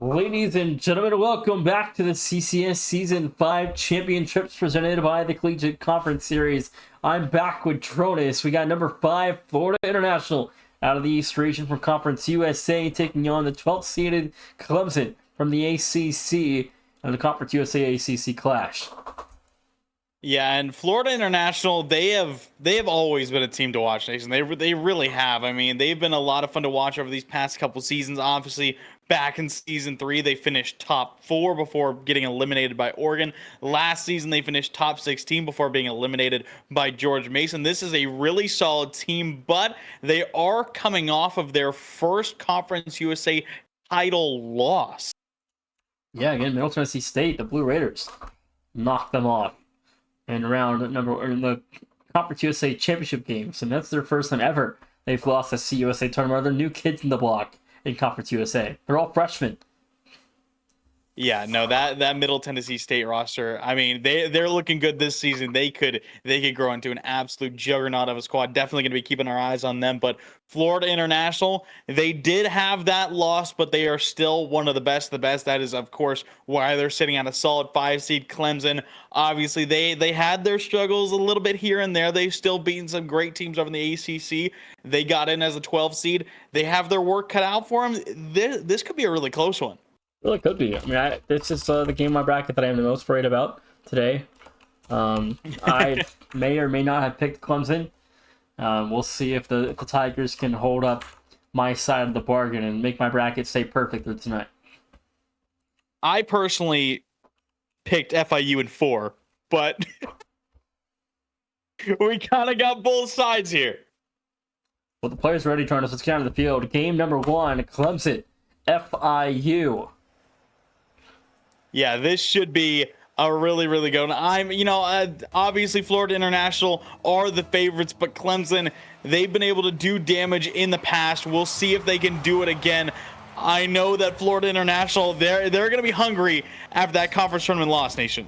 Ladies and gentlemen, welcome back to the CCS Season 5 Championships presented by the Collegiate Conference Series. I'm back with Dronis. We got number 5, Florida International, out of the East region from Conference USA, taking on the 12th-seeded Clemson from the ACC and the Conference USA ACC clash. Yeah, and Florida International, they have always been a team to watch, Nation. They really have. I mean, they've been a lot of fun to watch over these past couple seasons. Obviously, back in season 3, they finished top 4 before getting eliminated by Oregon. Last season, they finished top 16 before being eliminated by George Mason. This is a really solid team, but they are coming off of their first Conference USA title loss. Yeah, again, Middle Tennessee State, the Blue Raiders, knocked them off in the Conference USA Championship games, and that's their first time ever they've lost a CUSA tournament. They're new kids in the block in Conference USA. They're all freshmen. Yeah, no, that Middle Tennessee State roster, I mean, they're looking good this season. They could grow into an absolute juggernaut of a squad. Definitely going to be keeping our eyes on them. But Florida International, they did have that loss, but they are still one of the best. The best. That is, of course, why they're sitting on a solid 5-seed. Clemson, obviously, they had their struggles a little bit here and there. They've still beaten some great teams over in the ACC. They got in as a 12 seed. They have their work cut out for them. This could be a really close one. Really could be. I mean, this is the game in my bracket that I am the most worried about today. I may or may not have picked Clemson. We'll see if the Tigers can hold up my side of the bargain and make my bracket stay perfect through tonight. I personally picked FIU in 4, but we kind of got both sides here. Well, the players are ready, Jonas. Let's get out of the field. Game number 1, Clemson, FIU. Yeah, this should be a really, really good one. Obviously Florida International are the favorites, but Clemson, they've been able to do damage in the past. We'll see if they can do it again. I know that Florida International, they're going to be hungry after that conference tournament loss, Nation.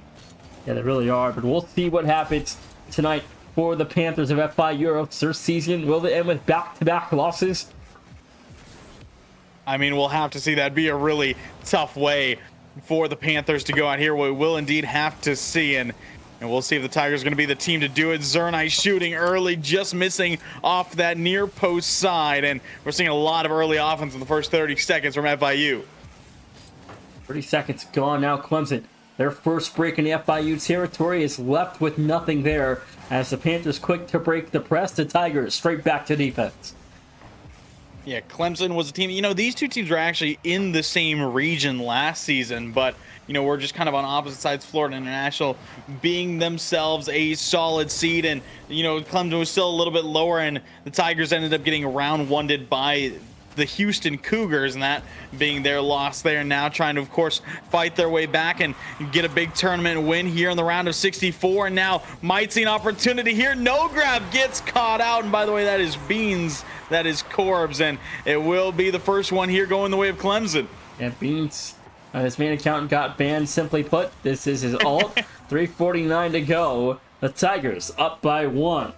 Yeah, they really are, but we'll see what happens tonight for the Panthers of FIU. It's their season. Will they end with back-to-back losses? I mean, we'll have to see. That'd be a really tough way for the Panthers to go out here. We will indeed have to see, and we'll see if the Tigers are going to be the team to do it. Zernai shooting early, just missing off that near post side, and we're seeing a lot of early offense in the first 30 seconds from FIU. 30 seconds gone now. Clemson, their first break in the FIU territory, is left with nothing there as the Panthers quick to break the press. The Tigers straight back to defense. Yeah, Clemson was a team. These two teams were actually in the same region last season, but, we're just kind of on opposite sides. Florida International being themselves a solid seed, and, Clemson was still a little bit lower, and the Tigers ended up getting round-1'd by the Houston Cougars, and that being their loss. They are now trying to, of course, fight their way back and get a big tournament win here in the round of 64, and now might see an opportunity here. No grab gets caught out, and by the way, that is Beans, that is Corbs, and it will be the first one here going the way of Clemson. Yeah, Beans, his main account got banned. Simply put, this is his alt. 3:49 to go. The Tigers up by 1.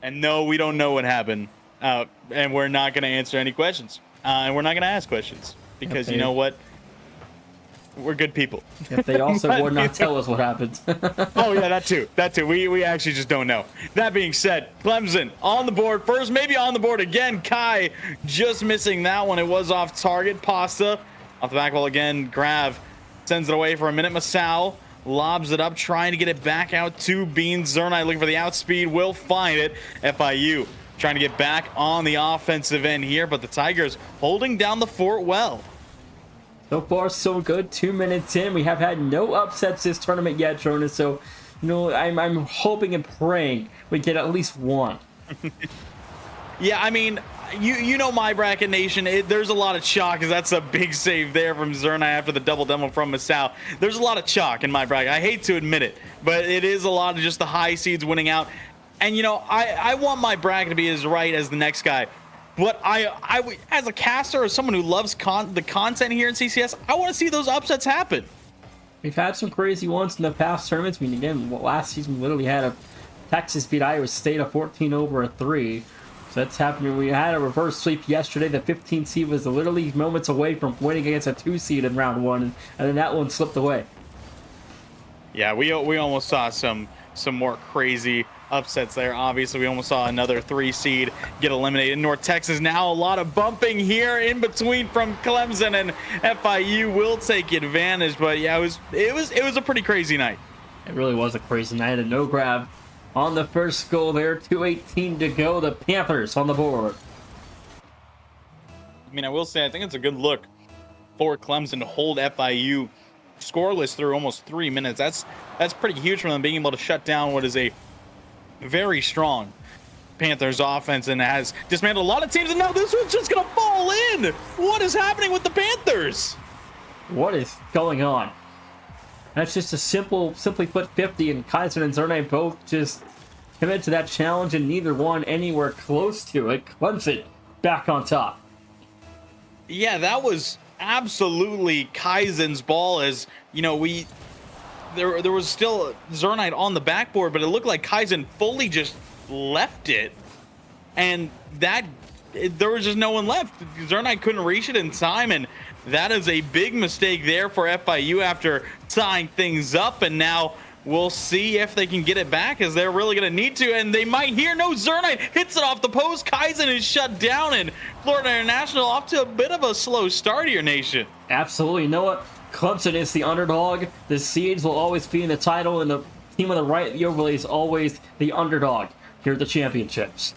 And no, we don't know what happened. And we're not going to answer any questions. And we're not going to ask questions. Because you know what? We're good people. If they also would not tell us what happened. Oh, yeah, that too. That too. We actually just don't know. That being said, Clemson on the board first. Maybe on the board again. Kai just missing that one. It was off target. Pasta off the back wall again. Grav sends it away for a minute. Masao lobs it up, trying to get it back out to Beans. Zernai looking for the outspeed. Will find it. FIU trying to get back on the offensive end here, but the Tigers holding down the fort well. So far, so good. 2 minutes in. We have had no upsets this tournament yet, Jonas. So, I'm hoping and praying we get at least one. Yeah, I mean, you know my bracket, Nation. There's a lot of chalk, because that's a big save there from Zernai after the double demo from Masao. There's a lot of chalk in my bracket. I hate to admit it, but it is a lot of just the high seeds winning out. And, I want my bracket to be as right as the next guy. But I as a caster or someone who loves the content here in CCS, I want to see those upsets happen. We've had some crazy ones in the past tournaments. Again, last season we literally had a Texas beat Iowa State a 14-3. So that's happening. We had a reverse sweep yesterday. The 15 seed was literally moments away from winning against a 2 seed in round 1, and then that one slipped away. Yeah, we almost saw some more crazy upsets there. Obviously, we almost saw another 3 seed get eliminated. North Texas now a lot of bumping here in between from Clemson, and FIU will take advantage. But yeah, it was a pretty crazy night. It really was a crazy night. A no grab on the first goal there. 2:18 to go. The Panthers on the board. I mean, I will say I think it's a good look for Clemson to hold FIU scoreless through almost 3 minutes. That's pretty huge for them, being able to shut down what is a very strong Panthers offense and has dismantled a lot of teams. And now this one's just gonna fall in. What is happening with the Panthers? What is going on? That's just a simply put 50, and Kaiser and Zernay both just committed to that challenge, and neither one anywhere close to it. Clemson back on top. Yeah, that was absolutely Kaizen's ball. As you know, there was still Zernite on the backboard, but it looked like Kaizen fully just left it, and there was just no one left. Zernite couldn't reach it in time, and that is a big mistake there for FIU after tying things up. And now we'll see if they can get it back, as they're really going to need to. And they might here. No, Zernite hits it off the post. Kaizen is shut down, and Florida International off to a bit of a slow start here, Nation. Absolutely. You know what? Clemson is the underdog. The Seeds will always be in the title, and the team on the right, the overlay, is always the underdog here at the championships.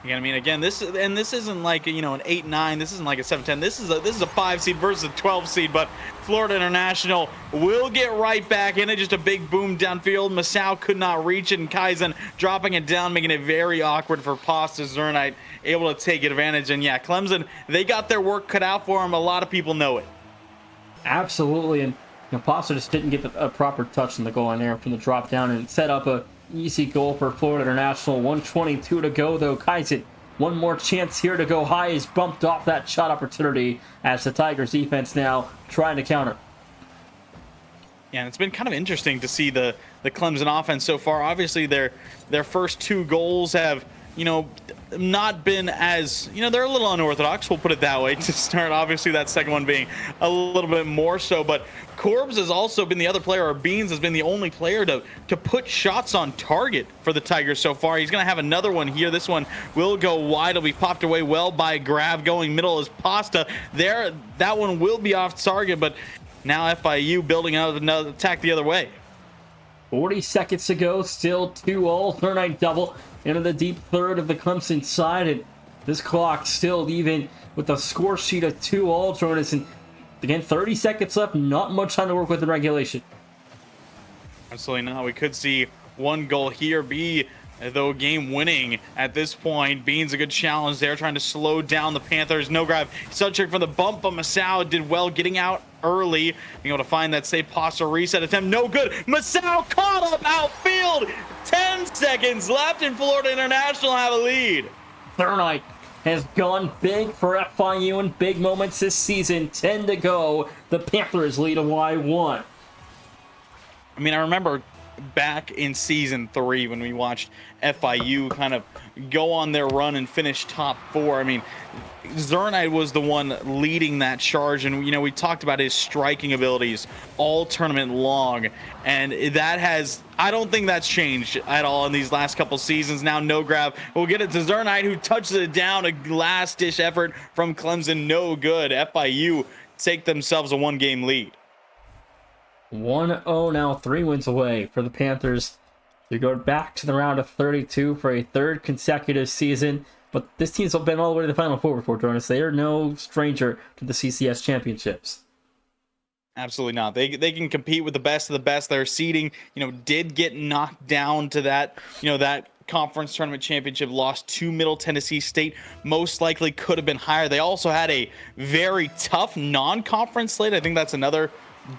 Yeah, I mean, again, this isn't like, you know, an 8-9. This isn't like a 7-10. This is a 5 seed versus a 12 seed. But Florida International will get right back in it. Just a big boom downfield. Masao could not reach it, and Kaizen dropping it down, making it very awkward for Pasta Zernite, able to take advantage. And yeah, Clemson, they got their work cut out for them. A lot of people know it. Absolutely, and Pasta just didn't get a proper touch in the goal line there from the drop down, and set up a easy goal for Florida International. 1:22 to go, though. Kaizen, one more chance here to go high, is bumped off that shot opportunity as the Tigers defense now trying to counter. Yeah, and it's been kind of interesting to see the Clemson offense so far. Obviously, their first 2 goals have, you know, not been as, you know, they're a little unorthodox, we'll put it that way, to start. Obviously, that second one being a little bit more so, but Corbs has also been the other player, or Beans has been the only player to put shots on target for the Tigers so far. He's going to have another one here. This one will go wide. It'll be popped away well by Grav. Going middle is Pasta. There, that one will be off target, but now FIU building out another attack the other way. 40 seconds to go, still 2-all. Third double into the deep third of the Clemson side, and this clock still even with a score sheet of 2-all, Jonas. And again, 30 seconds left, not much time to work with in regulation. Absolutely not. We could see one goal here be, though, game winning at this point. Beans a good challenge there, trying to slow down the Panthers. No grab, subject for the bump, but Masao did well getting out early, being able to find that safe Pasta reset attempt. No good. Masao caught up outfield. 10 seconds left, and Florida International have a lead. Thurnite has gone big for FIU in big moments this season. 10 to go. The Panthers lead a Y1. I mean, I remember back in season 3 when we watched FIU kind of go on their run and finish top 4. I mean, Zernite was the one leading that charge, and you know, we talked about his striking abilities all tournament long, and that has, I don't think that's changed at all in these last couple seasons. Now no grab, we'll get it to Zernite, who touches it down. A last dish effort from Clemson, no good. FIU take themselves a 1-game lead. 1-0 now, 3 wins away for the Panthers to go back to the round of 32 for a 3rd consecutive season. But this team's been all the way to the Final Four before, Jonas. They are no stranger to the CCS championships. Absolutely not. They can compete with the best of the best. Their seeding, you know, did get knocked down to that, you know, that conference tournament championship loss to Middle Tennessee State. Most likely could have been higher. They also had a very tough non-conference slate. I think that's another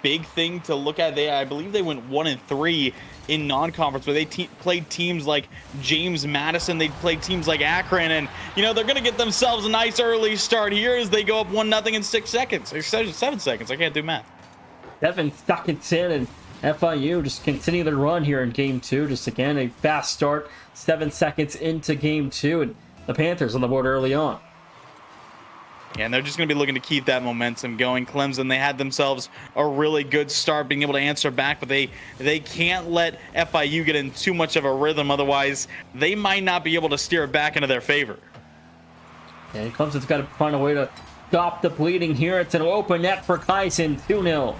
big thing to look at. I believe they went 1-3 in non-conference, but they played teams like James Madison. They played teams like Akron, and you know, they're going to get themselves a nice early start here as they go up 1-0 in 6 seconds or 7 seconds. I can't do math. 7 seconds in, and FIU just continue their run here in game 2. Just again a fast start, 7 seconds into game 2, and the Panthers on the board early on. And they're just going to be looking to keep that momentum going. Clemson, they had themselves a really good start being able to answer back, but they can't let FIU get in too much of a rhythm. Otherwise, they might not be able to steer it back into their favor. And Clemson's got to find a way to stop the bleeding here. It's an open net for Kyson, 2-0.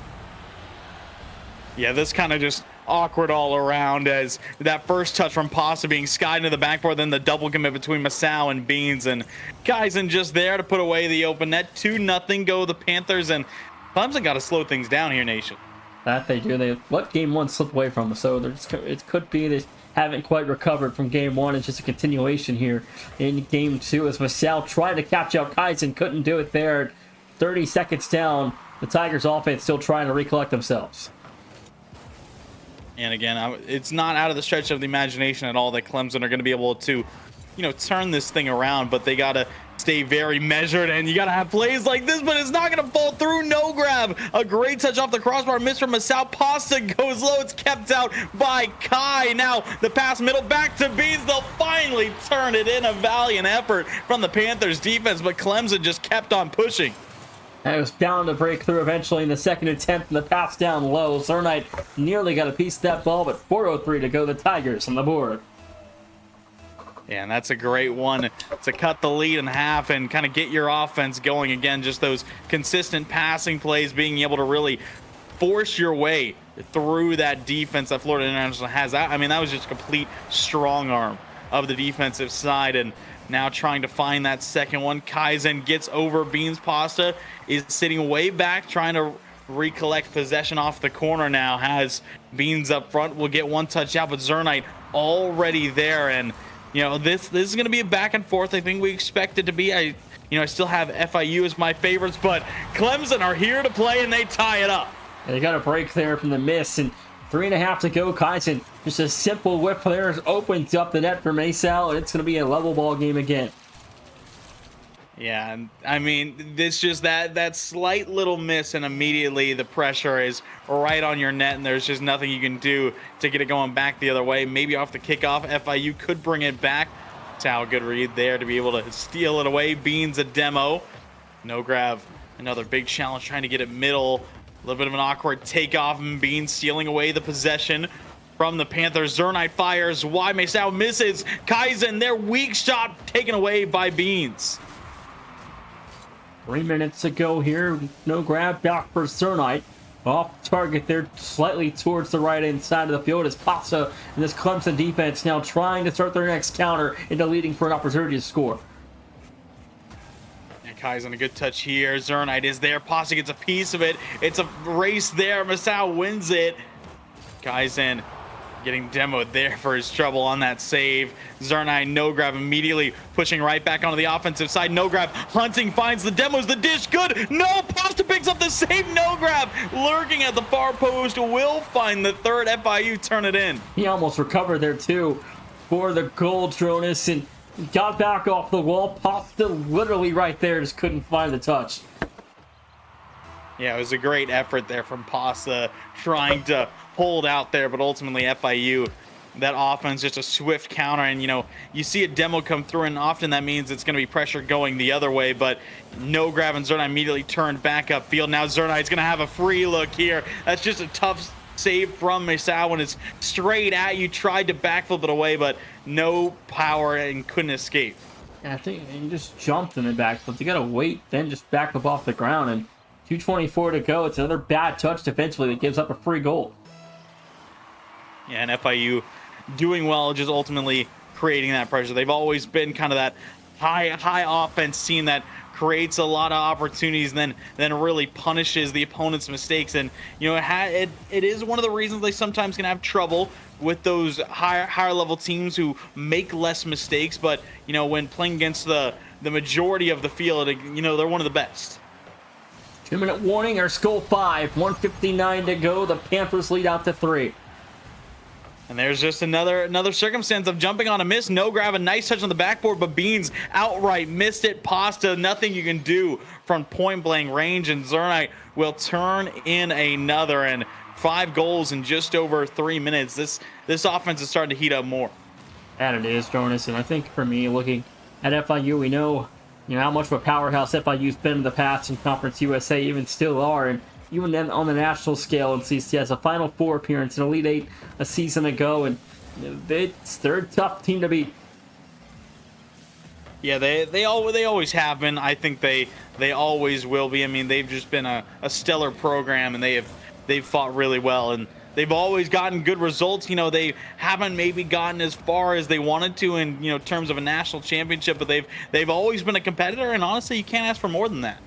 Yeah, this kind of just awkward all around as that first touch from Pasta being skied into the backboard, then the double commit between Masao and Beans, and Kyson just there to put away the open net. 2-0 go the Panthers, and Clemson got to slow things down here, Nation. That they do. They let game one slip away from them, so it could be they haven't quite recovered from game one. It's just a continuation here in game two as Masao tried to catch out Kyson, couldn't do it there. 30 seconds down, the Tigers offense still trying to recollect themselves. And again, it's not out of the stretch of the imagination at all that Clemson are going to be able to, turn this thing around, but they got to stay very measured, and you got to have plays like this, but it's not going to fall through. No grab. A great touch off the crossbar. Missed from Masao. Pasta goes low. It's kept out by Kai. Now the pass middle back to Beans. They'll finally turn it in. A valiant effort from the Panthers defense, but Clemson just kept on pushing. And it was bound to break through eventually in the second attempt, and the pass down low. Zernite nearly got a piece of that ball, but 4:03 to go. The Tigers on the board. Yeah, and that's a great one to cut the lead in half and kind of get your offense going again. Just those consistent passing plays, being able to really force your way through that defense that Florida International has. I mean, that was just a complete strong arm of the defensive side, and now trying to find that second one. Kaizen gets over Beans. Pasta is sitting way back, trying to recollect possession off the corner now. Has Beans up front, will get one touch out, but Zernite already there. And, this is going to be a back and forth. I think we expect it to be. I still have FIU as my favorites, but Clemson are here to play, and they tie it up. They got a break there from the miss, and 3.5 to go. Kyson, just a simple whip there, opens up the net for Masao, and it's going to be a level ball game again. Yeah, and I mean, this just that slight little miss, and immediately the pressure is right on your net, and there's just nothing you can do to get it going back the other way. Maybe off the kickoff, FIU could bring it back. Tao, good read there to be able to steal it away. Beans a demo. No grab. Another big challenge trying to get it middle. A little bit of an awkward takeoff, and Beans stealing away the possession from the Panthers. Zernite fires wide. Masao misses. Kaizen, their weak shot taken away by Beans. 3 minutes to go here. No grab back for Zernite. Off target there, slightly towards the right hand side of the field is Pasa, and this Clemson defense now trying to start their next counter into leading for an opportunity to score. And Kai's on a good touch here. Zernite is there. Pasa gets a piece of it. It's a race there. Masao wins it. Kai's in. Getting demoed there for his trouble on that save. Zernite no grab immediately pushing right back onto the offensive side. No grab. Hunting finds the demos. The dish good. No. Pasta picks up the same no grab. Lurking at the far post. Will find the third. FIU turn it in. He almost recovered there too for the goal, Dronis, and got back off the wall. Pasta literally right there, just couldn't find the touch. Yeah, it was a great effort there from Pasta trying to hold out there, but ultimately FIU, that offense, just a swift counter, and you see a demo come through, and often that means it's going to be pressure going the other way, but no grab, and Zernite immediately turned back upfield. Now Zernite's going to have a free look here. That's just a tough save from Masao when it's straight at you. Tried to backflip it away, but no power and couldn't escape. Yeah, I think he just jumped in the backflip. You got to wait, then just backflip off the ground, and 2:24 to go. It's another bad touch defensively that gives up a free goal. Yeah, and FIU doing well, just ultimately creating that pressure. They've always been kind of that high offense team that creates a lot of opportunities and then really punishes the opponent's mistakes. And it is one of the reasons they sometimes can have trouble with those higher level teams who make less mistakes. But when playing against the majority of the field, they're one of the best. 2-minute warning, our Skull 5, 1:59 to go. The Panthers lead out to 3. And there's just another circumstance of jumping on a miss. No grab, a nice touch on the backboard, but Beans outright missed it. Pasta, nothing you can do from point blank range, and Zernite will turn in another. And 5 goals in just over 3 minutes. This offense is starting to heat up more. And it is, Jonas, and I think for me, looking at FIU. We know, how much of a powerhouse FIU's been in the past in Conference USA, even still are, and even then on the national scale in CCS, a Final Four appearance, an Elite Eight a season ago, and they're a tough team to beat. Yeah, they always have been. I think they always will be. I mean, they've just been a stellar program, and they've fought really well, and they've always gotten good results. They haven't maybe gotten as far as they wanted to in terms of a national championship, but they've always been a competitor, and honestly, you can't ask for more than that.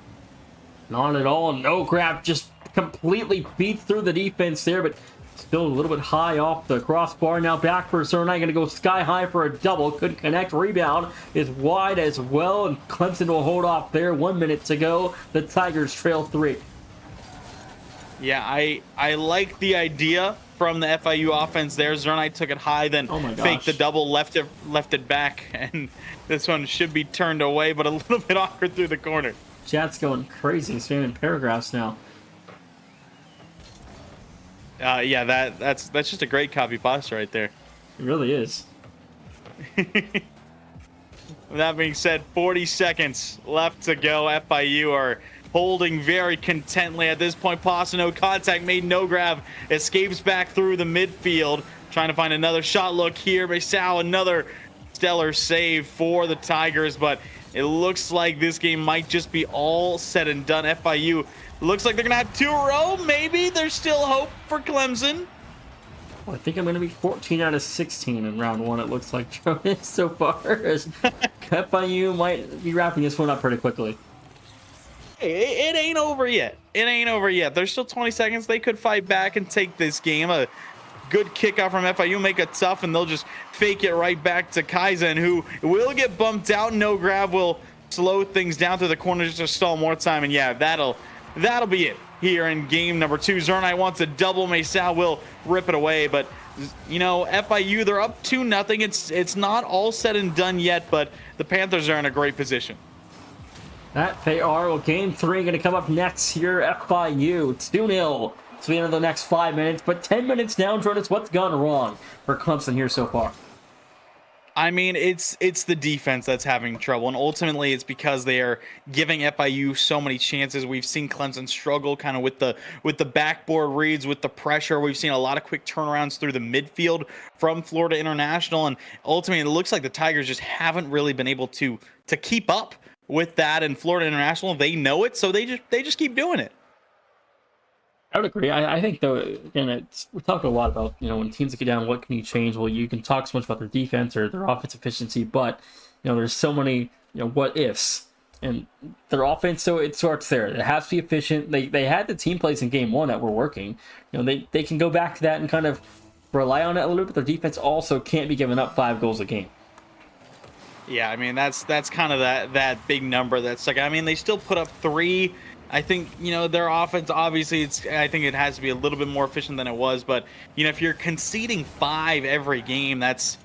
Not at all. No grab, just completely beat through the defense there, but still a little bit high off the crossbar. Now back for Cernite, going to go sky high for a double. Couldn't connect. Rebound is wide as well, and Clemson will hold off there. 1 minute to go. The Tigers trail 3. Yeah, I like the idea from the FIU offense there. Cernite took it high, then faked the double, left it back, and this one should be turned away, but a little bit awkward through the corner. Chat's going crazy, spamming paragraphs now. Yeah, that's just a great copy pasta right there. It really is. With that being said, 40 seconds left to go. FIU are holding very contently at this point. Pasta, no contact, made no grab. Escapes back through the midfield. Trying to find another shot look here. Masao, another stellar save for the Tigers, but it looks like this game might just be all said and done. FIU looks like they're going to have 2 in a row. Maybe there's still hope for Clemson. Well, I think I'm going to be 14 out of 16 in round 1, it looks like, Jonas, so far. FIU might be wrapping this one up pretty quickly. Hey, it ain't over yet. It ain't over yet. There's still 20 seconds. They could fight back and take this game. A good kickoff from FIU, make it tough, and they'll just fake it right back to Kaizen, who will get bumped out. No grab will slow things down through the corner just to stall more time. And yeah, that'll be it here in game number 2. Cernite wants a double. Masao will rip it away, but FIU, they're up 2-0. It's not all said and done yet, but the Panthers are in a great position. That they are. Well, game 3 going to come up next here. FIU 2-0. So we enter the next 5 minutes, but 10 minutes down, Jordan. What's gone wrong for Clemson here so far? I mean, it's the defense that's having trouble, and ultimately it's because they are giving FIU so many chances. We've seen Clemson struggle kind of with the backboard reads, with the pressure. We've seen a lot of quick turnarounds through the midfield from Florida International, and ultimately it looks like the Tigers just haven't really been able to keep up with that. And Florida International, they know it, so they just keep doing it. I would agree. I think, though, again, we talk a lot about, when teams get down, what can you change? Well, you can talk so much about their defense or their offense efficiency, but, there's so many, what ifs. And their offense, so it starts there. It has to be efficient. They had the team plays in game 1 that were working. They can go back to that and kind of rely on it a little bit, but their defense also can't be giving up 5 goals a game. Yeah, I mean, that's kind of that big number. That's like, I mean, they still put up 3. I think, their offense, obviously, I think it has to be a little bit more efficient than it was. But, if you're conceding 5 every game, that's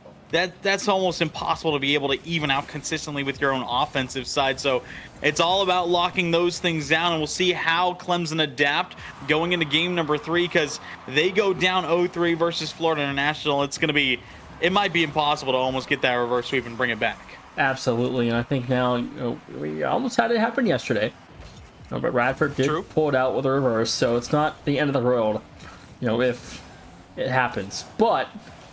almost impossible to be able to even out consistently with your own offensive side. So it's all about locking those things down, and we'll see how Clemson adapt going into game number 3, because they go down 0-3 versus Florida International. It might be impossible to almost get that reverse sweep and bring it back. Absolutely, and I think now, we almost had it happen yesterday. But Radford did pull it out with a reverse, so it's not the end of the world, if it happens. But,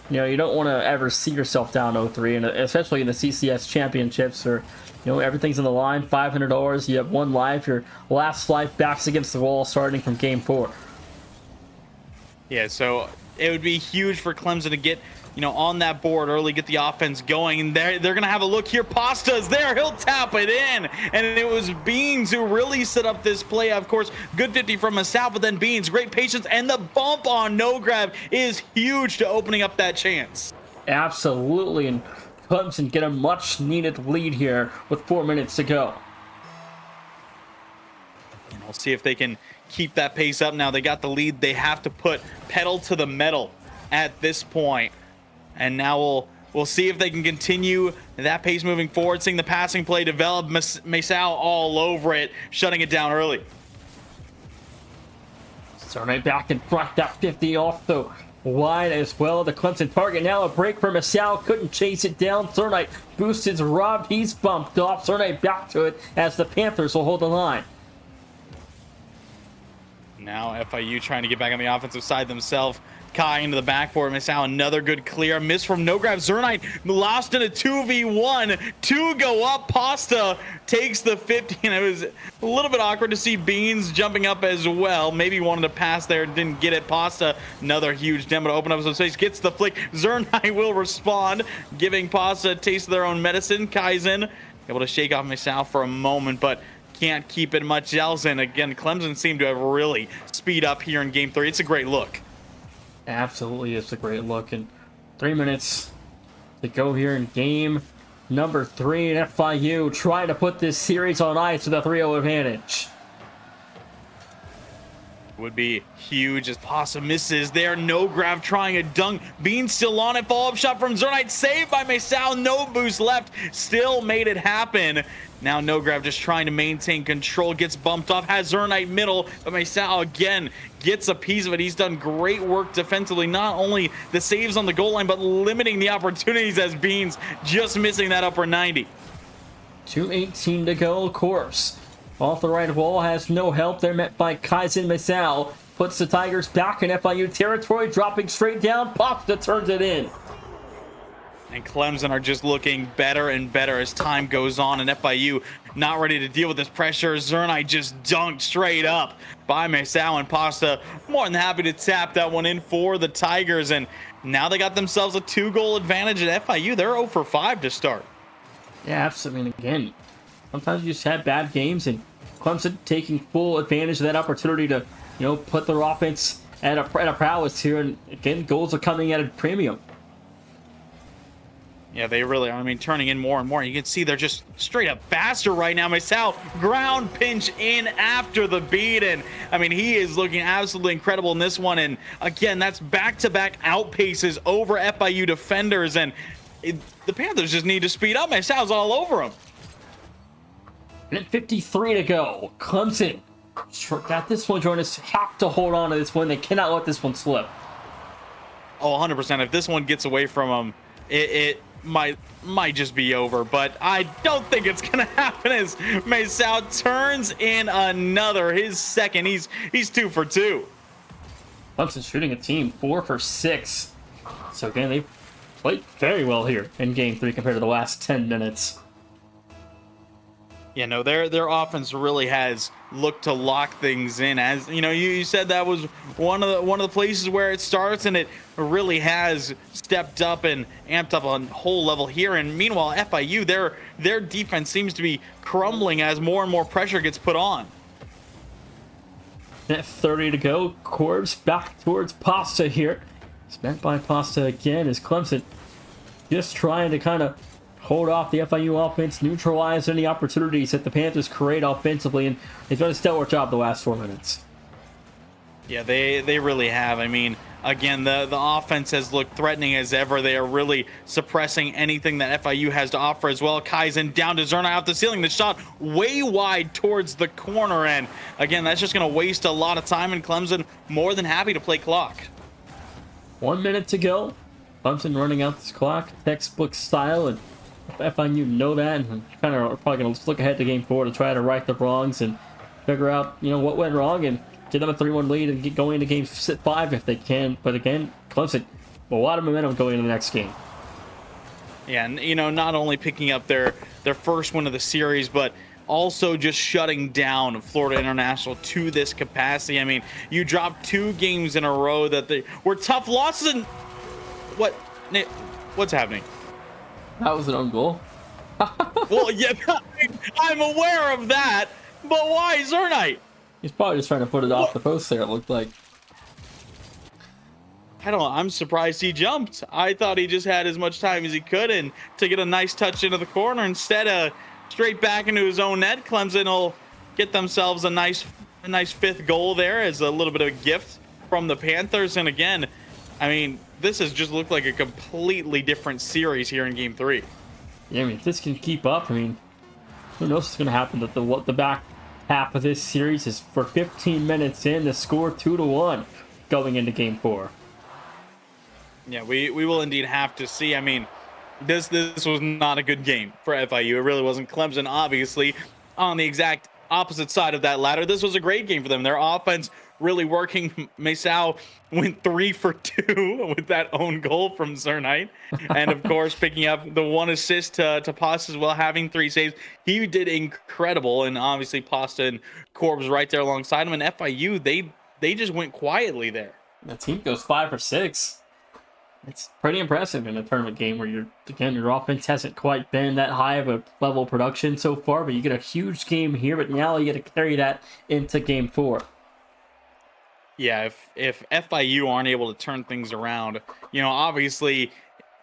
you don't want to ever see yourself down 0-3, and especially in the CCS championships, or, everything's on the line, $500, you have 1 life, your last life backs against the wall starting from game 4. Yeah, so it would be huge for Clemson to get on that board early, get the offense going, and they're going to have a look here. Pasta's there. He'll tap it in, and it was Beans who really set up this play. Of course, good 50 from Masao, but then Beans, great patience, and the bump on no grab is huge to opening up that chance. Absolutely, and Clemson get a much-needed lead here with 4 minutes to go. And we'll see if they can keep that pace up now. They got the lead. They have to put pedal to the metal at this point. And now we'll see if they can continue that pace moving forward. Seeing the passing play develop, Masao all over it, shutting it down early. So right back in front, that 50 off the wide as well. The Clemson target now, a break for Masao, couldn't chase it down. Zernite boost is robbed, he's bumped off. Zernite back to it as the Panthers will hold the line. Now FIU trying to get back on the offensive side themselves. Kai into the backboard. Masao, another good clear. Miss from no grab. Zernite lost in a 2v1. Two go up. Pasta takes the 50. And it was a little bit awkward to see Beans jumping up as well. Maybe wanted to pass there. Didn't get it. Pasta, another huge demo to open up some space. Gets the flick. Zernite will respond, giving Pasta a taste of their own medicine. Kaizen able to shake off Masao for a moment, but can't keep it much else. And again, Clemson seemed to have really speed up here in game 3. It's a great look. Absolutely, it's a great look. And 3 minutes to go here in game number 3. And FIU trying to put this series on ice with a 3-0 advantage. Would be huge as Pasta misses there. No grab trying a dunk. Bean still on it. Follow-up shot from Zernite. Saved by Masao. No boost left. Still made it happen. Now no grab just trying to maintain control. Gets bumped off. Has Zernite middle. But Masao again gets a piece of it. He's done great work defensively. Not only the saves on the goal line, but limiting the opportunities as Beans just missing that upper 90. 2:18 to go, of course. Off the right wall, has no help. They're met by Kaizen Masao. Puts the Tigers back in FIU territory, dropping straight down. Pasta turns it in. And Clemson are just looking better and better as time goes on, and FIU not ready to deal with this pressure. Zernite just dunked straight up by Masao, and Pasta more than happy to tap that one in for the Tigers. And now they got themselves a 2-goal advantage at FIU. They're 0 for 5 to start. Yeah, absolutely. I mean, again, sometimes you just have bad games, and Clemson taking full advantage of that opportunity to, put their offense at a prowess here. And again, goals are coming at a premium. Yeah, they really are. I mean, turning in more and more. You can see they're just straight up faster right now. Masao, ground pinch in after the beat. And, I mean, he is looking absolutely incredible in this one. And, again, that's back-to-back outpaces over FIU defenders. And the Panthers just need to speed up. Masao's all over them. And 53 to go. Clemson got this one, Jonas. Have to hold on to this one. They cannot let this one slip. Oh, 100%. If this one gets away from them, it might just be over, but I don't think it's gonna happen as Masao turns in another, his second. He's 2 for 2. Clemson shooting a team 4 for 6. So again, they played very well here in game 3 compared to the last 10 minutes. Yeah, no, their offense really has looked to lock things in. As you said, that was one of the places where it starts, and it really has stepped up and amped up a whole level here. And meanwhile, FIU, their defense seems to be crumbling as more and more pressure gets put on. At 30 to go, Corbs back towards Pasta here. Spent by Pasta again as Clemson just trying to kind of hold off the FIU offense, neutralize any opportunities that the Panthers create offensively, and they've done a stellar job the last 4 minutes. Yeah, they really have. I mean, again, the offense has looked threatening as ever. They are really suppressing anything that FIU has to offer as well. Kaizen down to Zerna out the ceiling. The shot way wide towards the corner, and again, that's just going to waste a lot of time, and Clemson more than happy to play clock. 1 minute to go. Clemson running out this clock, textbook style, and FIU know that, and kind of are probably going to look ahead to game 4 to try to right the wrongs and figure out, what went wrong and get them a 3-1 lead and get going into game 5 if they can. But again, Clemson, a lot of momentum going into the next game. Yeah, and not only picking up their first win of the series, but also just shutting down Florida International to this capacity. I mean, you dropped 2 games in a row that they were tough losses. And what's happening? That was an own goal. Well, yeah, I'm aware of that, but why Zernite? He's probably just trying to put it off the post there, it looked like. I don't know. I'm surprised he jumped. I thought he just had as much time as he could and to get a nice touch into the corner. Instead, straight back into his own net. Clemson will get themselves a nice 5th goal there as a little bit of a gift from the Panthers. And again, I mean, this has just looked like a completely different series here in game 3. Yeah, I mean, if this can keep up, I mean, who knows what's going to happen? That the back half of this series is for 15 minutes in, the score 2-1 going into game 4. Yeah, we will indeed have to see. I mean, this was not a good game for FIU. It really wasn't. Clemson, obviously, on the exact opposite side of that ladder. This was a great game for them. Their offense really working. Mesau went 3 for 2 with that own goal from Zernite. And of course, picking up the one assist to Pasta as well, having 3 saves. He did incredible. And obviously, Pasta and Corbs right there alongside him. And FIU, they just went quietly there. The team goes 5 for 6. It's pretty impressive in a tournament game where your offense hasn't quite been that high of a level of production so far, but you get a huge game here, but now you get to carry that into game 4. Yeah, if FIU aren't able to turn things around, obviously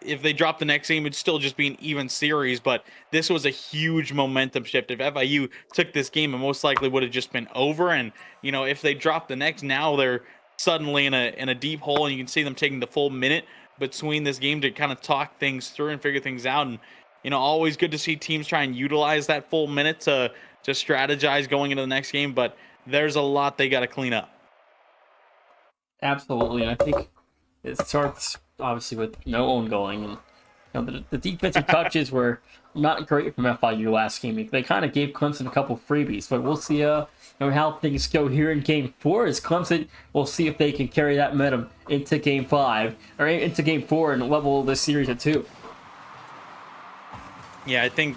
if they drop the next game, it'd still just be an even series, but this was a huge momentum shift. If FIU took this game, it most likely would have just been over. And, if they drop the next, now they're suddenly in a deep hole, and you can see them taking the full minute between this game to kind of talk things through and figure things out. And always good to see teams try and utilize that full minute to strategize going into the next game, but there's a lot they got to clean up. Absolutely, and I think it starts obviously with no own going, and the defensive touches were not great from FIU last game. They kind of gave Clemson a couple freebies, but we'll see how things go here in game 4 as Clemson. We'll see if they can carry that momentum into game 5 or into game 4 and level this series at 2. Yeah, I think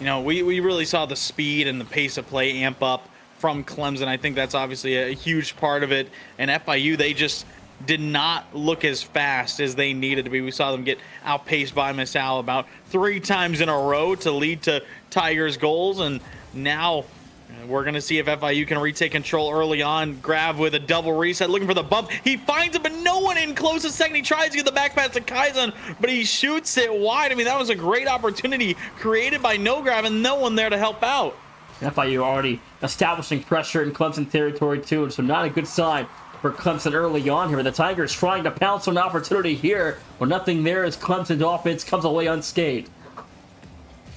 we really saw the speed and the pace of play amp up from Clemson. I think that's obviously a huge part of it. And FIU, they just did not look as fast as they needed to be. We saw them get outpaced by Mesau about 3 times in a row to lead to Tigers goals. And now we're going to see if FIU can retake control early on. Grab with a double reset, looking for the bump. He finds it, but no one in close a second. He tries to get the back pass to Kaizen, but he shoots it wide. I mean, that was a great opportunity created by No Grab and no one there to help out. FIU already establishing pressure in Clemson territory too, and so not a good sign for Clemson early on here. The Tigers trying to pounce on an opportunity here, where nothing there as Clemson's offense comes away unscathed.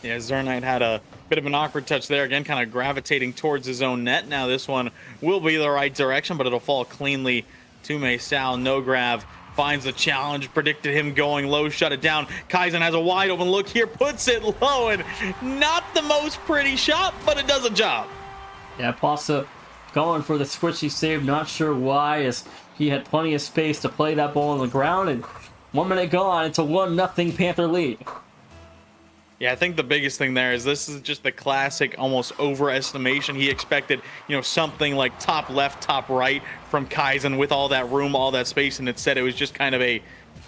Yeah, Zernite had a bit of an awkward touch there, again, kind of gravitating towards his own net. Now this one will be the right direction, but it'll fall cleanly to Mesau. No Grab finds the challenge, predicted him going low, shut it down. Kaizen has a wide open look here, puts it low, and not the most pretty shot, but it does a job. Yeah, Pasa going for the squishy save, not sure why, as he had plenty of space to play that ball on the ground, and 1 minute gone, it's a 1-0 Panther lead. Yeah, I think the biggest thing there is this is just the classic almost overestimation. He expected, something like top left, top right from Kaizen with all that room, all that space, and instead it was just kind of a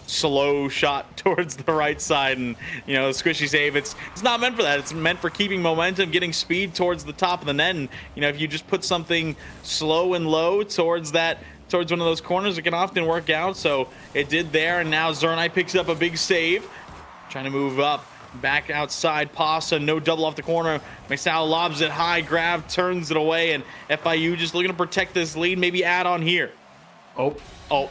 slow shot towards the right side. And, the squishy save, it's not meant for that. It's meant for keeping momentum, getting speed towards the top of the net. And, if you just put something slow and low towards one of those corners, it can often work out. So it did there, and now Zernite picks up a big save, trying to move up. Back outside, Pasa, no double off the corner. Mesau lobs it high, Grab turns it away, and FIU just looking to protect this lead, maybe add on here. Oh. The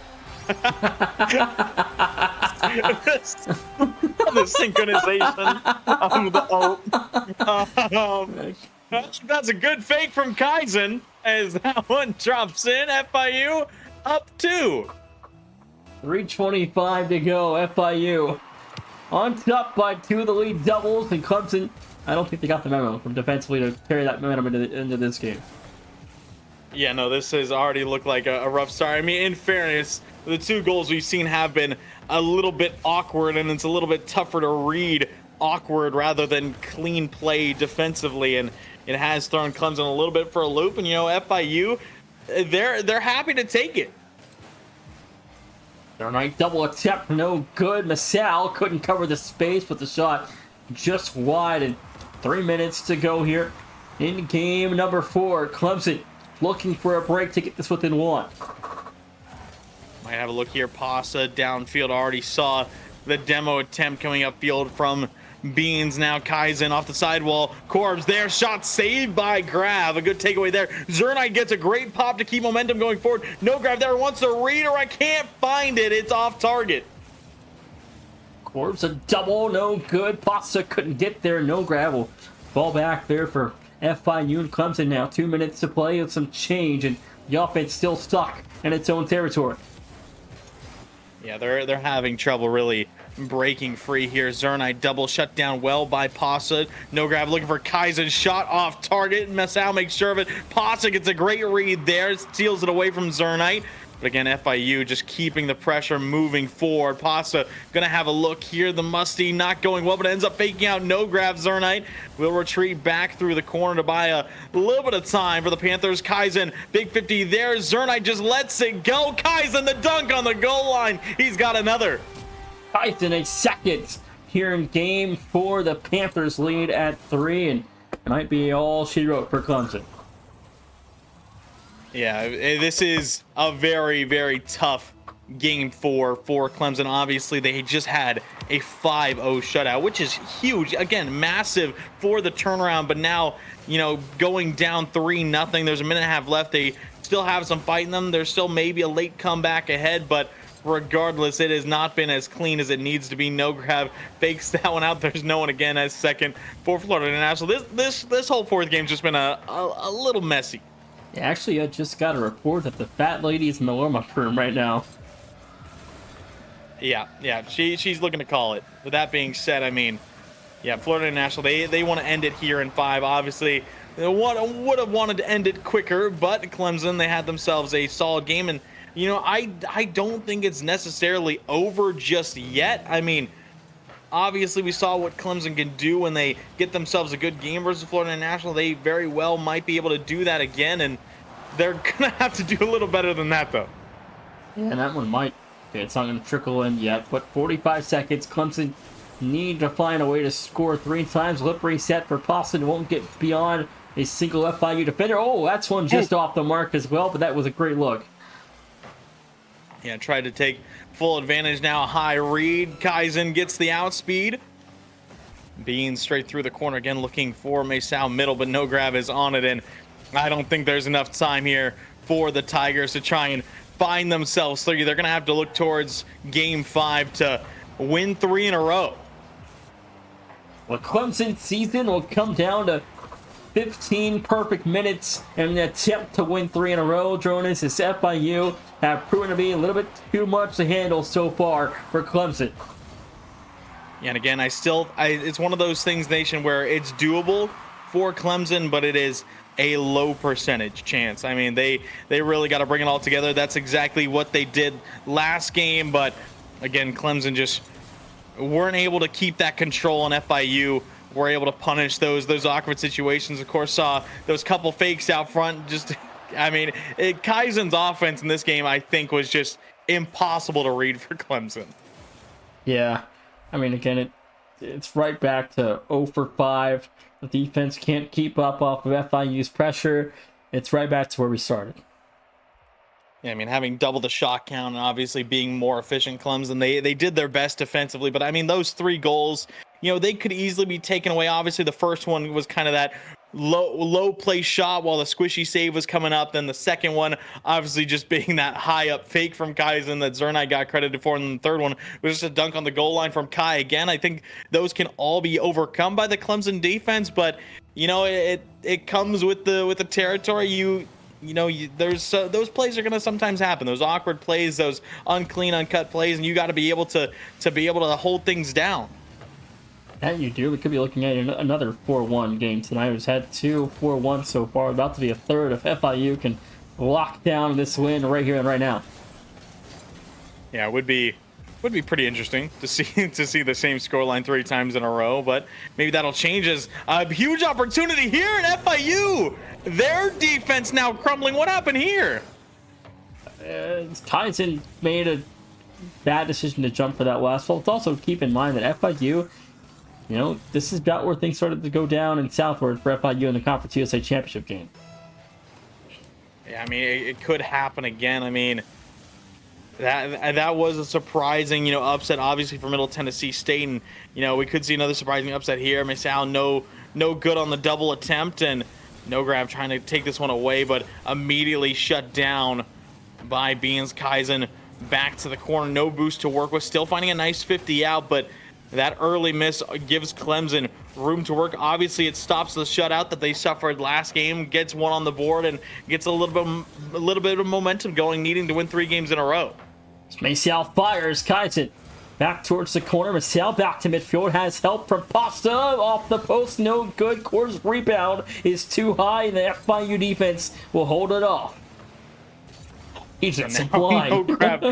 synchronization of the that's a good fake from Kaizen as that one drops in. FIU up 2. 3:25 to go. FIU on top by 2 of the lead doubles, and Clemson, I don't think they got the memo from defensively to carry that momentum into this game. Yeah, no, this has already looked like a rough start. I mean, in fairness, the 2 goals we've seen have been a little bit awkward, and it's a little bit tougher to read awkward rather than clean play defensively, and it has thrown Clemson a little bit for a loop. And, FIU, they're happy to take it. Zernite double attempt, no good. Mesau couldn't cover the space, but the shot just wide, and 3 minutes to go here in game number 4. Clemson looking for a break to get this within 1. Might have a look here. Pasa downfield, already saw the demo attempt coming upfield from Beans. Now Kaizen off the sidewall. Corbs there, shot saved by Grab. A good takeaway there. Zernite gets a great pop to keep momentum going forward. No Grab there, wants to redirect, can't find it. It's off target. Corbs a double, no good. Pasta couldn't get there. No Grab will fall back there for FIU and Clemson now. 2 minutes to play with some change, and the offense still stuck in its own territory. Yeah, they're having trouble really breaking free here. Zernite double shut down well by Pasa. No grab looking for Kaizen, shot off target. Masao makes sure of it. Pasa gets a great read there, steals it away from Zernite. But again, FIU just keeping the pressure moving forward. Pasa gonna have a look here. The Musty not going well, but ends up faking out. No grab. Zernite will retreat back through the corner to buy a little bit of time for the Panthers. Kaizen, big 50 there. Zernite just lets it go. Kaizen, the dunk on the goal line. He's got another. Kaizen, a second here in game 4. The Panthers lead at 3, and it might be all she wrote for Clemson. Yeah, this is a very, very tough game 4 for Clemson. Obviously, they just had a 5-0 shutout, which is huge. Again, massive for the turnaround, but now, you know, going down 3-0, there's a minute and a half left. They still have some fight in them. There's still maybe a late comeback ahead, but regardless, it has not been as clean as it needs to be. No grab fakes that one out. There's no one again as second for Florida International. This whole fourth game's just been a little messy. Yeah, actually, I just got a report that the fat lady's in the warm-up room right now. Yeah, she's looking to call it. With that being said, I mean, yeah, Florida International, they want to end it here in 5. Obviously, they would have wanted to end it quicker, but Clemson, they had themselves a solid game, and you know, I don't think it's necessarily over just yet. I mean, obviously, we saw what Clemson can do when they get themselves a good game versus Florida International. They very well might be able to do that again, and they're going to have to do a little better than that, though. Yeah, and that one might. It's not going to trickle in yet, but 45 seconds. Clemson need to find a way to score 3 times. Lip reset for Boston. Won't get beyond a single FIU defender. Oh, that's one just off the mark as well, but that was a great look. Yeah, tried to take full advantage now. High read. Kaizen gets the outspeed. Bean straight through the corner again, looking for Masao middle, but no grab is on it. And I don't think there's enough time here for the Tigers to try and find themselves 3. They're going to have to look towards game 5 to win 3 in a row. Well, Clemson season will come down to 15 perfect minutes in an attempt to win 3 in a row. Jonas, as FIU have proven to be a little bit too much to handle so far for Clemson. Yeah, and again, it's one of those things, Nation, where it's doable for Clemson, but it is a low percentage chance. I mean, they really got to bring it all together. That's exactly what they did last game, but again, Clemson just weren't able to keep that control on FIU. Were able to punish those awkward situations. Of course, saw those couple fakes out front. Just, I mean, Kaizen's offense in this game, I think, was just impossible to read for Clemson. Yeah, I mean, again, it's right back to 0 for 5. The defense can't keep up off of FIU's pressure. It's right back to where we started. Yeah, I mean, having double the shot count and obviously being more efficient, Clemson, they did their best defensively. But, I mean, those 3 goals, you know, they could easily be taken away. Obviously, the first one was kind of that low play shot while the squishy save was coming up. Then the second one, obviously, just being that high up fake from Kaizen that Zernite got credited for. And then the third one was just a dunk on the goal line from Kai. Again, I think those can all be overcome by the Clemson defense. But, you know, it comes with the territory. There's those plays are going to sometimes happen. Those awkward plays, those unclean, uncut plays, and you got to be able to hold things down. That you do. We could be looking at another 4-1 game tonight. We've had 2 4-1 so far. About to be a third if FIU can lock down this win right here and right now. Yeah, it would be pretty interesting to see the same scoreline 3 times in a row, but maybe that'll change as a huge opportunity here at FIU. Their defense now crumbling. What happened here? Tyson made a bad decision to jump for that last. Well, let's also keep in mind that FIU, you know, this is about where things started to go down and southward for FIU in the Conference USA Championship game. Yeah, I mean, it could happen again. I mean, that was a surprising, you know, upset, obviously, for Middle Tennessee State, and you know, we could see another surprising upset here. Masao no good on the double attempt, and no grab trying to take this one away, but immediately shut down by Beans. Kaizen back to the corner, no boost to work with, still finding a nice 50 out, but that early miss gives Clemson room to work. Obviously, it stops the shutout that they suffered last game, gets one on the board, and gets a little bit of momentum going, needing to win 3 games in a row. Maciel fires. Kaizen back towards the corner. Maciel back to midfield. Has help from Pasta. Off the post. No good. Course rebound is too high. And the FIU defense will hold it off. He's just blind. No grab.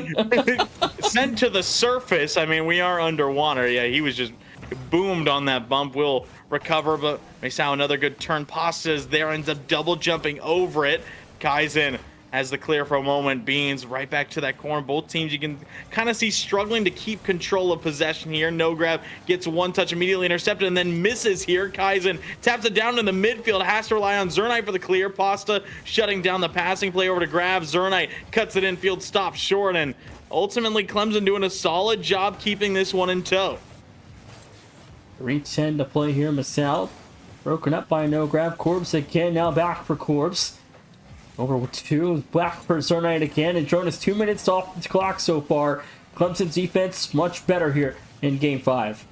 Sent to the surface. I mean, we are underwater. Yeah, he was just boomed on that bump. We'll recover, but Maciel another good turn. Pasta is there. Ends up double jumping over it. Kaizen has the clear for a moment. Beans right back to that corner. Both teams you can kind of see struggling to keep control of possession here. No grab gets one touch, immediately intercepted, and then misses here. Kaizen taps it down in the midfield. Has to rely on Zernite for the clear. Pasta shutting down the passing play over to grab. Zernite cuts it infield, stops short, and ultimately Clemson doing a solid job keeping this one in tow. 3:10 to play here. Maciel broken up by no grab. Corbs again. Now back for Corbs. Over two, back for Zernite again, and Jonas 2 minutes off the clock so far. Clemson's defense much better here in Game 5.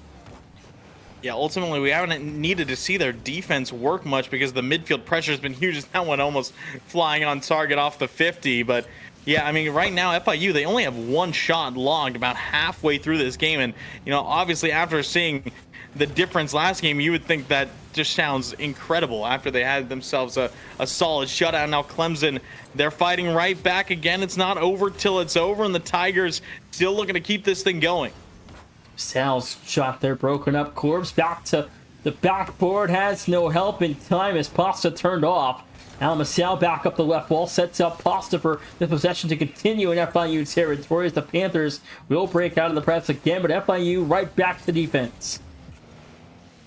Yeah, ultimately we haven't needed to see their defense work much because the midfield pressure has been huge. That one almost flying on target off the 50, but yeah, I mean, right now FIU, they only have one shot logged about halfway through this game, and you know, obviously after seeing the difference last game, you would think that just sounds incredible after they had themselves a solid shutout. Now Clemson, they're fighting right back again. It's not over till it's over, and the Tigers still looking to keep this thing going. Sal's shot there broken up. Corbs back to the backboard, has no help in time as Pasta turned off. Now Maciel back up the left wall, sets up Pasta for the possession to continue in FIU territory as the Panthers will break out of the press again, but FIU right back to defense.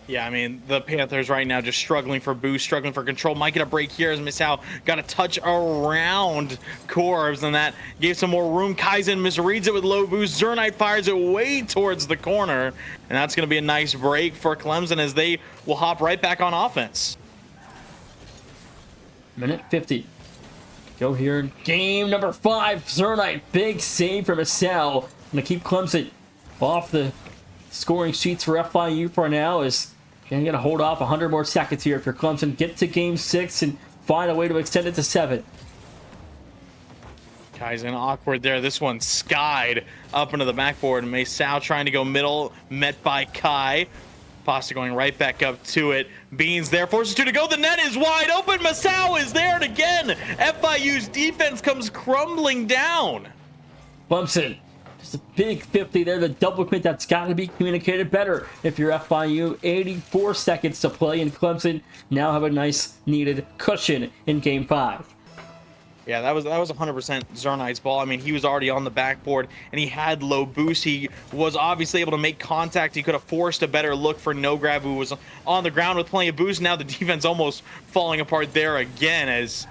Yeah, I mean, the Panthers right now just struggling for boost, struggling for control. Might get a break here as Maciel got a touch around Corbs, and that gave some more room. Kaizen misreads it with low boost. Zernite fires it way towards the corner, and that's going to be a nice break for Clemson as they will hop right back on offense. Minute 50. Go here in game number 5. Zernite, big save from Maciel. Going to keep Clemson off the scoring sheets for FIU for now. Is going to hold off 100 more seconds here if you're Clemson. Get to game 6 and find a way to extend it to 7. Kaizen awkward there. This one skied up into the backboard. Maciel trying to go middle, met by Kai. Pasta going right back up to it. Beans there, forces two to go. The net is wide open. Maciel is there, and again, FIU's defense comes crumbling down. Clemson, just a big 50 there. The double commit, that's got to be communicated better if you're FIU. 84 seconds to play, and Clemson now have a nice needed cushion in game 5. Yeah, that was 100% Zernite's ball. I mean, he was already on the backboard, and he had low boost. He was obviously able to make contact. He could have forced a better look for No Grab, who was on the ground with plenty of boost. Now the defense almost falling apart there again, as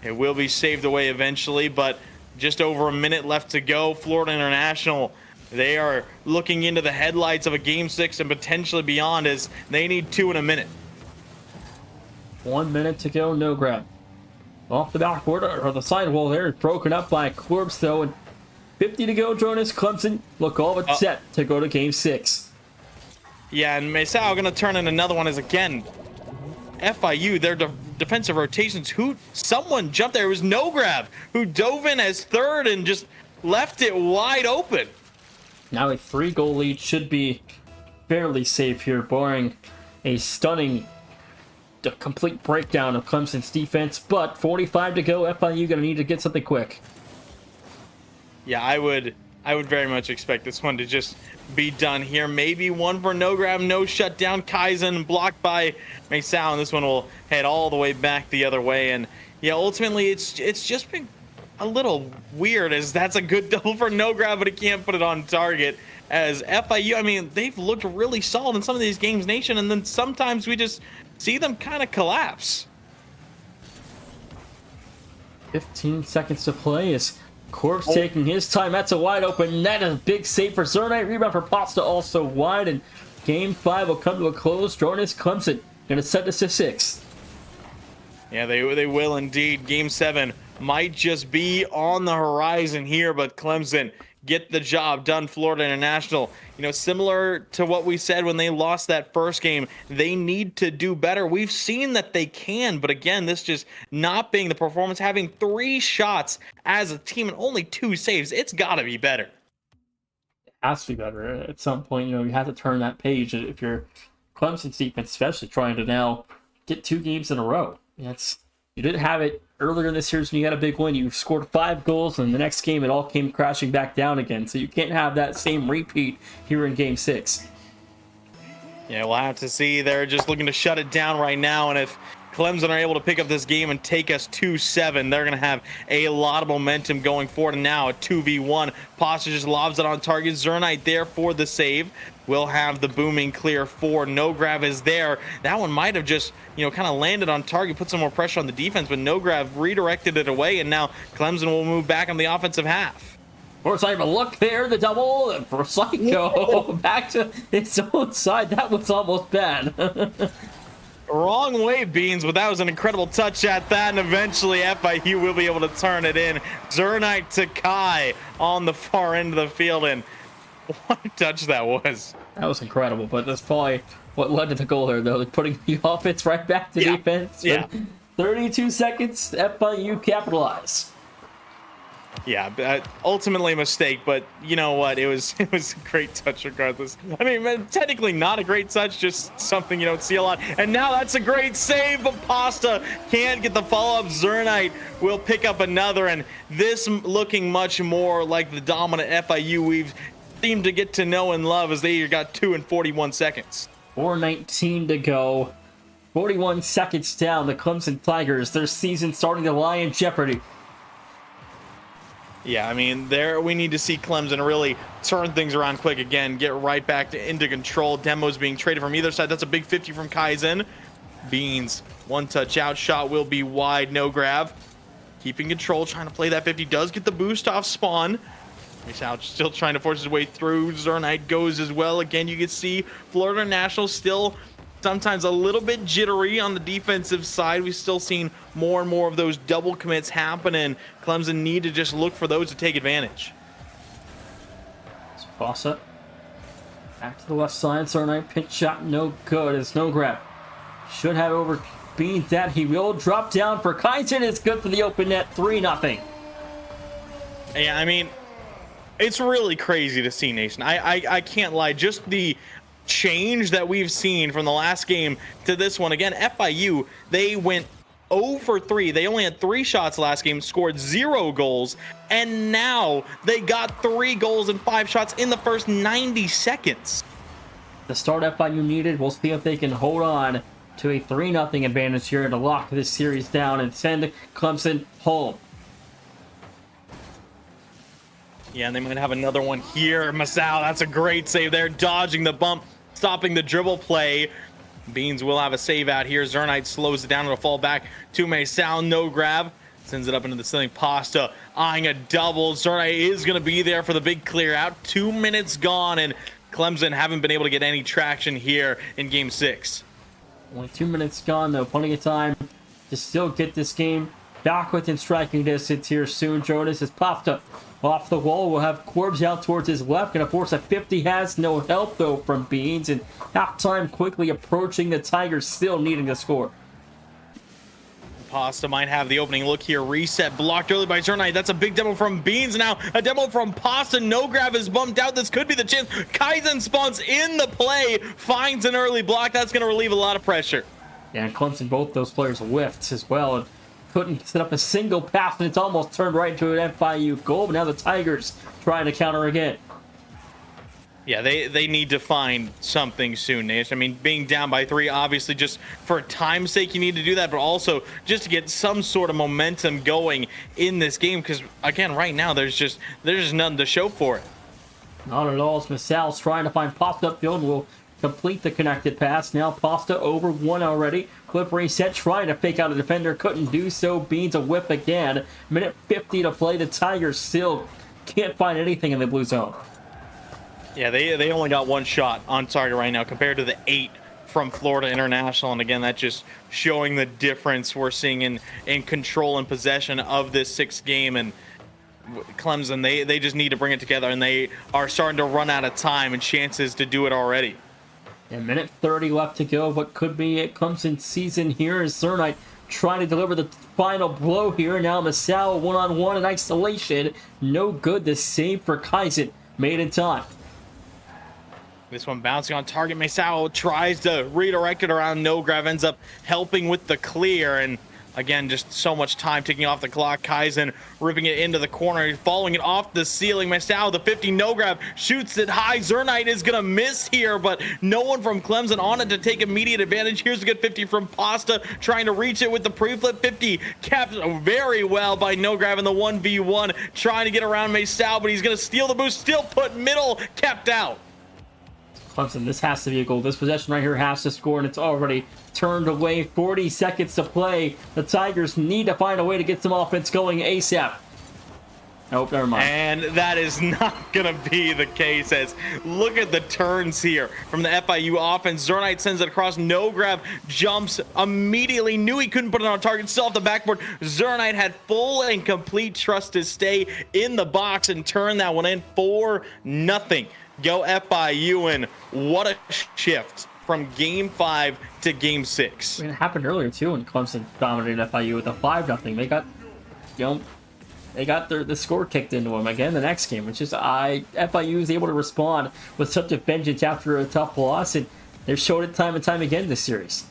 it will be saved away eventually. But just over a minute left to go. Florida International, they are looking into the headlights of a Game 6 and potentially beyond, as they need 2 in a minute. 1 minute to go, No Grab. Off the backboard, or the sidewall there, is broken up by Corbs though, and 50 to go. Jonas, Clemson look all but set to go to game 6. Yeah, and Maciel going to turn in another one as again, FIU, their defensive rotations, someone jumped there. It was No Grab who dove in as third and just left it wide open. Now a 3-goal lead should be fairly safe here, barring a stunning complete breakdown of Clemson's defense, but 45 to go. FIU gonna need to get something quick. Yeah, I would very much expect this one to just be done here. Maybe one for No Grab, no shutdown. Kaizen blocked by Maciel, and this one will head all the way back the other way. And yeah, ultimately it's just been a little weird, as that's a good double for No Grab, but he can't put it on target. As FIU, I mean, they've looked really solid in some of these games, Nation, and then sometimes we just see them kind of collapse. 15 seconds to play as Corbs taking his time. That's a wide open net. A big save for Zernite. Rebound for Pasta also wide. And game 5 will come to a close. Jonas, Clemson going to set this to 6. Yeah, they will indeed. Game 7 might just be on the horizon here, but Clemson get the job done. Florida International, similar to what we said when they lost that first game, they need to do better. We've seen that they can, but again, this just not being the performance, having 3 shots as a team and only 2 saves. It's got to be better. It has to be better. At some point, you have to turn that page if you're Clemson's defense, especially trying to now get 2 games in a row. You didn't have it earlier in the series when you got a big win. You scored 5 goals, and the next game it all came crashing back down again. So you can't have that same repeat here in Game 6. Yeah, we'll have to see. They're just looking to shut it down right now, and if Clemson are able to pick up this game and take us 2-7, they're going to have a lot of momentum going forward. And now a 2v1. Pasta just lobs it on target. Zernite there for the save. We'll have the booming clear for No Grav is there. That one might have just, kind of landed on target, put some more pressure on the defense, but No Grav redirected it away, and now Clemson will move back on the offensive half. Forsythe, a look there, the double, and Forsythe back to his own side. That was almost bad. Wrong way, Beans, but that was an incredible touch at that, and eventually FIU will be able to turn it in. Zernite to Kai on the far end of the field, and what a touch that was. That was incredible, but that's probably what led to the goal there, though. Like putting the offense right back to defense. Yeah. 32 seconds, FIU capitalize. Yeah, ultimately a mistake, but you know what? It was a great touch regardless. I mean, technically not a great touch, just something you don't see a lot. And now that's a great save, but Pasta can't get the follow-up. Zernite will pick up another, and this looking much more like the dominant FIU we've seemed to get to know and love, as they got 2 in 41 seconds. 4:19 to go. 41 seconds down. The Clemson Tigers, their season starting to lie in jeopardy. Yeah, I mean, we need to see Clemson really turn things around quick again, get right back into control. Demos being traded from either side. That's a big 50 from Kaizen. Beans, 1 touch out. Shot will be wide. No grab. Keeping control, trying to play that 50. Does get the boost off spawn. Out, still trying to force his way through. Zernite goes as well. Again, you can see Florida National still sometimes a little bit jittery on the defensive side. We've still seen more and more of those double commits happen, and Clemson need to just look for those to take advantage. Pasta back to the left side. Zernite pitch shot, no good. It's no grab. Should have over Beans that. He will drop down for Kaizen. It's good for the open net. 3-0. Yeah, I mean, it's really crazy to see, Nation. I can't lie. Just the change that we've seen from the last game to this one. Again, FIU, they went 0 for 3. They only had 3 shots last game, scored 0 goals, and now they got 3 goals and 5 shots in the first 90 seconds. The start FIU needed. We'll see if they can hold on to a 3-0 advantage here to lock this series down and send Clemson home. Yeah, and they might have another one here. Masao, that's a great save there, dodging the bump, stopping the dribble play. Beans will have a save out here. Zernite slows it down. It'll fall back to Masao. No grab. Sends it up into the ceiling. Pasta eyeing a double. Zernite is going to be there for the big clear out. 2 minutes gone, and Clemson haven't been able to get any traction here in Game 6. Only 2 minutes gone, though. Plenty of time to still get this game back within striking distance here soon. Jonas has popped up off the wall. We'll have Corbs out towards his left. Going to force a 50. Has no help, though, from Beans. And halftime quickly approaching. The Tigers still needing to score. Pasta might have the opening look here. Reset blocked early by Zernite. That's a big demo from Beans. Now a demo from Pasta. No grab is bumped out. This could be the chance. Kaizen spawns in the play. Finds an early block. That's going to relieve a lot of pressure. Yeah, and Clemson, both those players whiffed as well. And couldn't set up a single pass, and it's almost turned right into an FIU goal. But now the Tigers trying to counter again. Yeah, they need to find something soon, Nash. I mean, being down by 3, obviously, just for time's sake, you need to do that, but also just to get some sort of momentum going in this game. Because again, right now, there's just nothing to show for it. Not at all. As Masal's trying to find Pasta upfield, and will complete the connected pass. Now Pasta over 1 already. Flip reset, trying to fake out a defender, couldn't do so. Beans a whip again. Minute 50 to play. The Tigers still can't find anything in the blue zone. Yeah, they only got 1 shot on target right now compared to the 8 from Florida International. And again, that's just showing the difference we're seeing in control and possession of this 6th game. And Clemson, they just need to bring it together, and they are starting to run out of time and chances to do it already. A minute 30 left to go. What could be a Clemson season here as Cernite trying to deliver the final blow here. Now Masao one-on-one in isolation. No good. The save for Kaizen made in time. This one bouncing on target. Masao tries to redirect it around. No grab, ends up helping with the clear. And again, just so much time ticking off the clock. Kaizen ripping it into the corner, following it off the ceiling. Masao, the 50, no grab, shoots it high. Zernite is going to miss here, but no one from Clemson on it to take immediate advantage. Here's a good 50 from Pasta, trying to reach it with the pre-flip 50. Capped very well by no grab in the 1v1, trying to get around Masao, but he's going to steal the boost, still put middle, capped out. Clemson, this has to be a goal. This possession right here has to score, and it's already turned away. 40 seconds to play. The Tigers need to find a way to get some offense going ASAP. Nope, never mind. And that is not going to be the case, as look at the turns here from the FIU offense. Zernite sends it across, no grab, jumps, immediately knew he couldn't put it on target, still off the backboard. Zernite had full and complete trust to stay in the box and turn that one in 4-0. Go FIU, and what a shift from game 5 to game 6. I mean, it happened earlier too when Clemson dominated FIU with a 5-0. They got, they got the score kicked into them again the next game. It's just FIU is able to respond with such a vengeance after a tough loss, and they've showed it time and time again this series.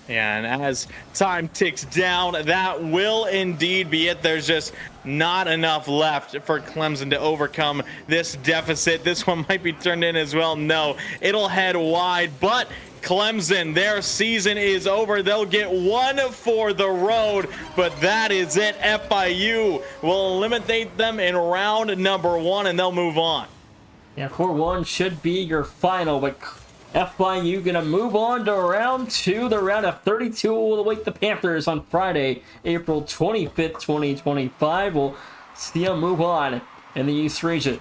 And as time ticks down, that will indeed be it. There's just not enough left for Clemson to overcome this deficit. This one might be turned in as well. No, it'll head wide, but Clemson, their season is over. They'll get one for the road, but that is it. FIU will eliminate them in round number 1, and they'll move on. Yeah, 4-1 should be your final, but FIU going to move on to round 2. The round of 32 will await the Panthers on Friday, April 25th, 2025. We'll see them move on in the East region.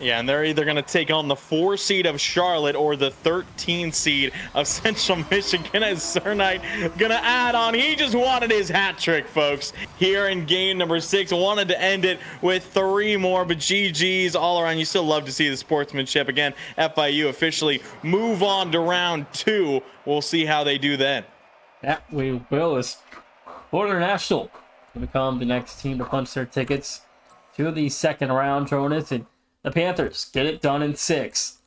Yeah, and they're either going to take on the 4 seed of Charlotte or the 13 seed of Central Michigan, as Cernite going to add on. He just wanted his hat trick, folks, here in game number 6. Wanted to end it with 3 more, but GG's all around. You still love to see the sportsmanship. Again, FIU officially move on to round 2. We'll see how they do then. That we will, as Florida International will become the next team to punch their tickets to the second round, Jonas, and the Panthers get it done in 6.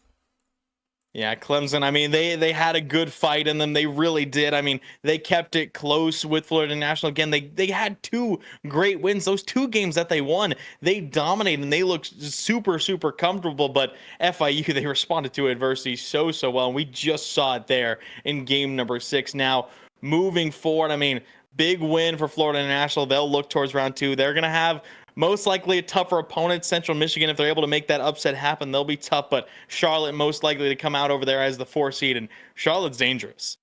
Yeah, Clemson, I mean, they had a good fight in them. They really did. I mean, they kept it close with Florida National. Again, they had 2 great wins. Those 2 games that they won, they dominated, and they looked super, super comfortable. But FIU, they responded to adversity so well, and we just saw it there in game number 6. Now, moving forward, I mean, big win for Florida International. They'll look towards round 2. They're going to have most likely a tougher opponent. Central Michigan, if they're able to make that upset happen, they'll be tough. But Charlotte most likely to come out over there as the 4 seed, and Charlotte's dangerous.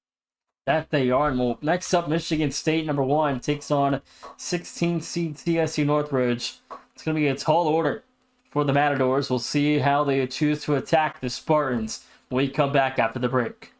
That they are. And well, next up, Michigan State, number 1, takes on 16 seed CSU Northridge. It's going to be a tall order for the Matadors. We'll see how they choose to attack the Spartans when we come back after the break.